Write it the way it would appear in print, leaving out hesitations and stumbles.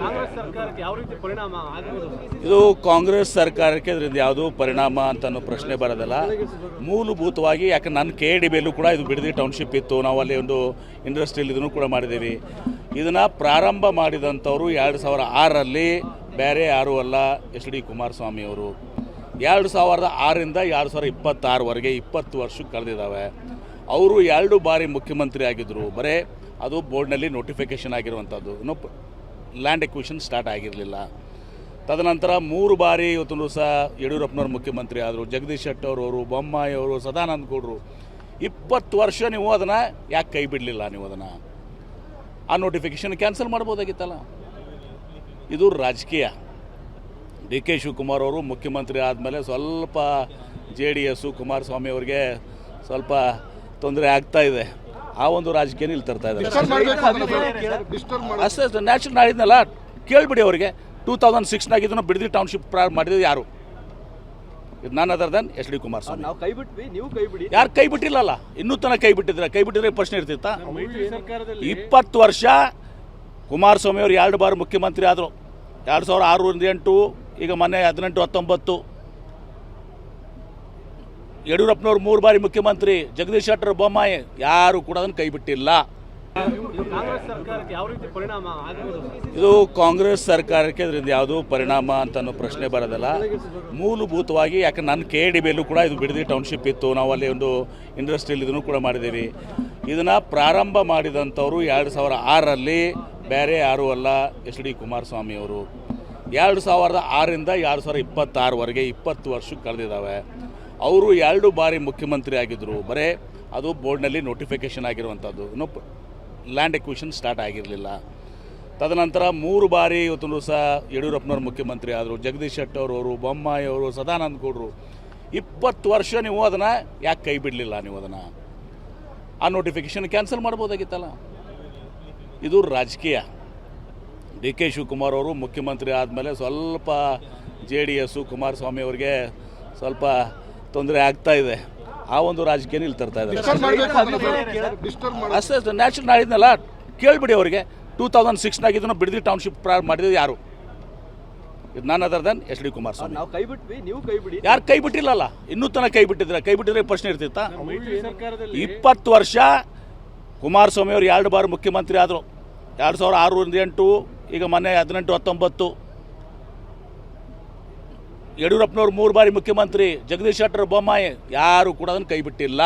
ಕಾಂಗ್ರೆಸ್ ಸರ್ಕಾರಕ್ಕೆ ಯಾವ ರೀತಿ ಪರಿಣಾಮ ಆಗಬಹುದು? ಇದು ಕಾಂಗ್ರೆಸ್ ಸರ್ಕಾರಕ್ಕೆ ಇದರಿಂದ ಯಾವುದೂ ಪರಿಣಾಮ ಅಂತ ಅನ್ನೋ ಪ್ರಶ್ನೆ ಬರೋದಿಲ್ಲ. ಮೂಲಭೂತವಾಗಿ ಯಾಕೆ ನನ್ನ KDBಯಲ್ಲೂ ಕೂಡ ಇದು ಬಿಡದಿ ಟೌನ್ಶಿಪ್ ಇತ್ತು, ನಾವು ಅಲ್ಲಿ ಒಂದು ಇಂಡಸ್ಟ್ರಿಯಲ್ ಇದನ್ನು ಕೂಡ ಮಾಡಿದ್ದೀವಿ. ಇದನ್ನು ಪ್ರಾರಂಭ ಮಾಡಿದಂಥವರು 2006ರಲ್ಲಿ ಬೇರೆ ಯಾರೂ ಅಲ್ಲ, HD ಕುಮಾರಸ್ವಾಮಿ ಅವರು. 2006ರಿಂದ 2026ವರೆಗೆ 20 ವರ್ಷಕ್ಕೆ ಕಳೆದಿದ್ದಾವೆ. ಅವರು 2 ಬಾರಿ ಮುಖ್ಯಮಂತ್ರಿ ಆಗಿದ್ದರು. ಬರೀ ಅದು ಬೋರ್ಡ್ನಲ್ಲಿ ನೋಟಿಫಿಕೇಷನ್ ಆಗಿರುವಂಥದ್ದು, ಇನ್ನೂ ಲ್ಯಾಂಡ್ ಎಕ್ವಿಷನ್ ಸ್ಟಾರ್ಟ್ ಆಗಿರಲಿಲ್ಲ. ತದನಂತರ 3 ಬಾರಿ ಇವತ್ತು ಸಹ ಯಡಿಯೂರಪ್ಪನವರು ಮುಖ್ಯಮಂತ್ರಿ ಆದರು. ಜಗದೀಶ್ ಶೆಟ್ಟರ್ ಅವರು, ಬೊಮ್ಮಾಯಿ ಅವರು, ಸದಾನಂದ ಗೌಡರು. 20 ವರ್ಷ ನೀವು ಅದನ್ನು ಯಾಕೆ ಕೈ ಬಿಡಲಿಲ್ಲ? ನೀವು ಅದನ್ನು ಆ ನೋಟಿಫಿಕೇಷನ್ ಕ್ಯಾನ್ಸಲ್ ಮಾಡ್ಬೋದಾಗಿತ್ತಲ್ಲ. ಇದು ರಾಜಕೀಯ. DK ಶಿವಕುಮಾರ್ ಅವರು ಮುಖ್ಯಮಂತ್ರಿ ಆದಮೇಲೆ ಸ್ವಲ್ಪ JDS ಕುಮಾರಸ್ವಾಮಿ ಅವರಿಗೆ ಸ್ವಲ್ಪ ತೊಂದರೆ ಆಗ್ತಾ ಇದೆ. ಆ ಒಂದು ರಾಜಕೀಯ ಇಲ್ಲಿ ತರ್ತಾ ಇದ್ದಾರೆ ಅಷ್ಟೇ. ನ್ಯಾಚುರಲ್ ನಾಡಿದ್ನಲ್ಲ, ಕೇಳಿಬಿಡಿ ಅವರಿಗೆ. 2006ನಾಗ ಇದನ್ನು ಬಿಡದಿ ಟೌನ್ಶಿಪ್ ಪ್ರಾರಂಭ ಮಾಡಿದ್ದು ಯಾರು? ಇದು ನನ್ ಅದರ್ ದನ್ HD ಕುಮಾರಸ್ವಾಮಿ. ನಾವು ಕೈ ಬಿಟ್ವಿ, ನೀವು ಕೈ ಬಿಡಿ. ಯಾರು ಕೈ ಬಿಟ್ಟಿಲ್ಲಲ್ಲ, ಇನ್ನೂ ತನಕ ಕೈ ಬಿಟ್ಟಿದ್ರೆ, ಕೈ ಬಿಟ್ಟಿದ್ರೆ ಪ್ರಶ್ನೆ ಇರ್ತಿತ್ತಾ? 20 ವರ್ಷ ಕುಮಾರಸ್ವಾಮಿ ಅವರು 2 ಬಾರಿ ಮುಖ್ಯಮಂತ್ರಿ ಆದರು. 2006ರಿಂದ 8, ಈಗ ಮೊನ್ನೆ 18-19. ಯಡಿಯೂರಪ್ಪನವರು 3 ಬಾರಿ ಮುಖ್ಯಮಂತ್ರಿ, ಜಗದೀಶ್ ಶೆಟ್ಟರ್, ಬೊಮ್ಮಾಯಿ, ಯಾರು ಕೂಡ ಅದನ್ನು ಕೈ ಬಿಟ್ಟಿಲ್ಲ. ಕಾಂಗ್ರೆಸ್ ಸರ್ಕಾರಕ್ಕೆ ಯಾವ ರೀತಿ ಪರಿಣಾಮ ಆಗಬಹುದು? ಇದು ಕಾಂಗ್ರೆಸ್ ಸರ್ಕಾರಕ್ಕೆ ಇದರಿಂದ ಯಾವುದೂ ಪರಿಣಾಮ ಅಂತ ಅನ್ನೋ ಪ್ರಶ್ನೆ ಬರೋದಿಲ್ಲ. ಮೂಲಭೂತವಾಗಿ ಯಾಕೆ ನನ್ನ KDBಯಲ್ಲೂ ಕೂಡ ಇದು ಬಿಡದಿ ಟೌನ್ಶಿಪ್ ಇತ್ತು, ನಾವು ಅಲ್ಲಿ ಒಂದು ಇಂಡಸ್ಟ್ರಿಯಲ್ ಇದನ್ನು ಕೂಡ ಮಾಡಿದ್ದೀವಿ. ಇದನ್ನು ಪ್ರಾರಂಭ ಮಾಡಿದಂಥವರು 2006ರಲ್ಲಿ ಬೇರೆ ಯಾರೂ ಅಲ್ಲ, HD ಕುಮಾರಸ್ವಾಮಿ ಅವರು. 2006ರಿಂದ 2026ವರೆಗೆ 20 ವರ್ಷಕ್ಕೆ ಕಳೆದಿದ್ದಾವೆ. ಅವರು 2 ಬಾರಿ ಮುಖ್ಯಮಂತ್ರಿ ಆಗಿದ್ದರು. ಬರೀ ಅದು ಬೋರ್ಡ್ನಲ್ಲಿ ನೋಟಿಫಿಕೇಷನ್ ಆಗಿರುವಂಥದ್ದು, ಇನ್ನೂ ಲ್ಯಾಂಡ್ ಎಕ್ವಿಷನ್ ಸ್ಟಾರ್ಟ್ ಆಗಿರಲಿಲ್ಲ. ತದನಂತರ 3 ಬಾರಿ ಇವತ್ತು ಸಹ ಯಡಿಯೂರಪ್ಪನವರು ಮುಖ್ಯಮಂತ್ರಿ ಆದರು. ಜಗದೀಶ್ ಶೆಟ್ಟರ್ ಅವರು, ಬೊಮ್ಮಾಯಿ ಅವರು, ಸದಾನಂದ ಗೌಡರು. 20 ವರ್ಷ ನೀವು ಅದನ್ನು ಯಾಕೆ ಕೈ ಬಿಡಲಿಲ್ಲ? ನೀವು ಅದನ್ನು ಆ ನೋಟಿಫಿಕೇಷನ್ ಕ್ಯಾನ್ಸಲ್ ಮಾಡ್ಬೋದಾಗಿತ್ತಲ್ಲ. ಇದು ರಾಜಕೀಯ. DK ಶಿವಕುಮಾರ್ ಅವರು ಮುಖ್ಯಮಂತ್ರಿ ಆದಮೇಲೆ ಸ್ವಲ್ಪ JDS ಕುಮಾರಸ್ವಾಮಿ ಅವರಿಗೆ ಸ್ವಲ್ಪ ತೊಂದರೆ ಆಗ್ತಾ ಇದೆ. ಆ ಒಂದು ರಾಜಕೀಯ ಇಲ್ಲಿ ತರ್ತಾ ಇದ್ದಾರೆ ಅಷ್ಟೇ. ನ್ಯಾಚುರಲ್ ನಾಡಿದ್ನಲ್ಲ, ಕೇಳಿಬಿಡಿ ಅವರಿಗೆ. 2006ನಾಗ ಇದನ್ನು ಬಿಡದಿ ಟೌನ್ಶಿಪ್ ಪ್ರಾರಂಭ ಮಾಡಿದ್ದು ಯಾರು? ಇದು ನನ್ ಅದರ್ ದನ್ HD ಕುಮಾರಸ್ವಾಮಿ. ನಾವು ಕೈ ಬಿಟ್ವಿ, ನೀವು ಕೈ ಬಿಡಿ. ಯಾರು ಕೈ ಬಿಟ್ಟಿಲ್ಲಲ್ಲ, ಇನ್ನೂ ತನಕ ಕೈ ಬಿಟ್ಟಿದ್ರೆ, ಕೈ ಬಿಟ್ಟಿದ್ರೆ ಪ್ರಶ್ನೆ ಇರ್ತಿತ್ತಾ? 20 ವರ್ಷ ಕುಮಾರಸ್ವಾಮಿ ಅವರು 2 ಬಾರಿ ಮುಖ್ಯಮಂತ್ರಿ ಆದರು. 2006ರಿಂದ 8, ಈಗ ಮೊನ್ನೆ 18-19. ಯಡಿಯೂರಪ್ಪನವರು 3 ಬಾರಿ ಮುಖ್ಯಮಂತ್ರಿ, ಜಗದೀಶ್ ಶೆಟ್ಟರ್, ಬೊಮ್ಮಾಯಿ, ಯಾರು ಕೂಡ ಅದನ್ನು ಕೈ ಬಿಟ್ಟಿಲ್ಲ.